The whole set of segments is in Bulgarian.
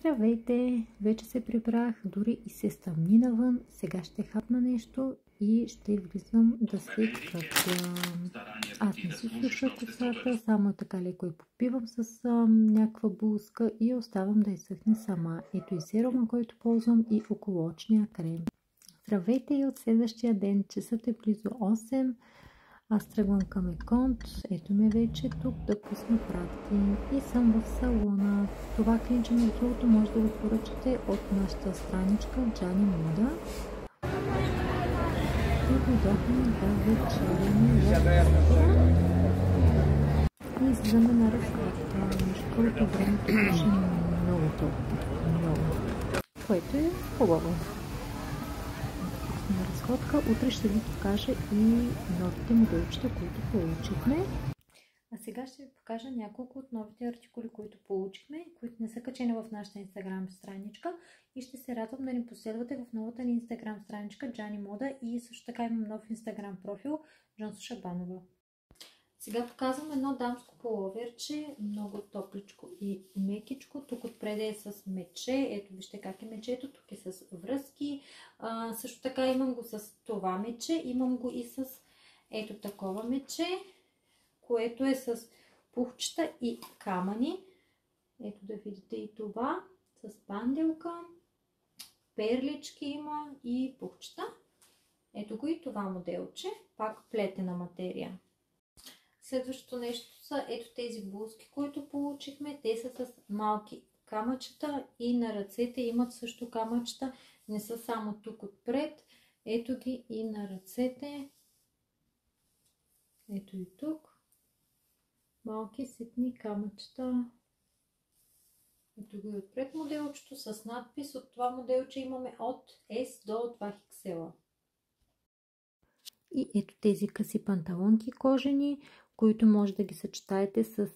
Здравейте! Вече се прибрах, дори и се стъмни навън. Сега ще хапна нещо и ще влизам да се кръпя. Аз не си суша косата, само така леко я попивам с някаква булска и оставам да изсъхне сама. Ето и серума, който ползвам, и околоочния крем. Здравейте и от следващия ден. Часът е близо 8. Аз тръгвам към Еконт. Ето ме вече тук да пусна пратки и съм в салона. Това клинче на другото може да го поръчате от нашата страничка Джани Мода. И дойдохме да вечеряме и излизаме на разходка. Между другото времето беше много топло, много, което е хубаво. На разходка. Утре ще ви покажа и новите моделчета, които получихме. А сега ще ви покажа няколко от новите артикули, които получихме, които не са качени в нашата инстаграм страничка, и ще се радвам да ни последвате в новата ни инстаграм страничка Джани Мода, и също така имам нов инстаграм профил Джонсо Шабанова. Сега показвам едно дамско пуловерче, много топличко и мекичко. Тук отпред е с мече. Ето вижте как е мечето. Тук е с връзки. Също така имам го с това мече. Имам го и с ето такова мече, което е с пухчета и камъни. Ето да видите и това. С панделка. Перлички има и пухчета. Ето го и това моделче. Пак плетена материя. Следващото нещо са ето тези блузки, които получихме. Те са с малки камъчета и на ръцете имат също камъчета. Не са само тук отпред. Ето ги и на ръцете. Ето и тук. Малки ситни камъчета. Ето го и отпред моделчето с надпис. От това моделче имаме от S до 2XL. И ето тези къси панталонки кожени, които може да ги съчетаете с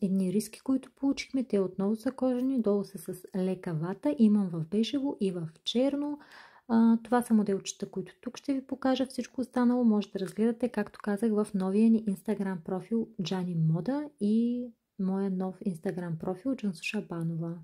едни риски, които получихме. Те отново са кожени, долу са с лека вата. Имам в бежево и в черно. Това са моделчета, които тук ще ви покажа. Всичко останало може да разгледате, както казах, в новия ни инстаграм профил Джани Мода и моя нов инстаграм профил Джонсо Шабанова.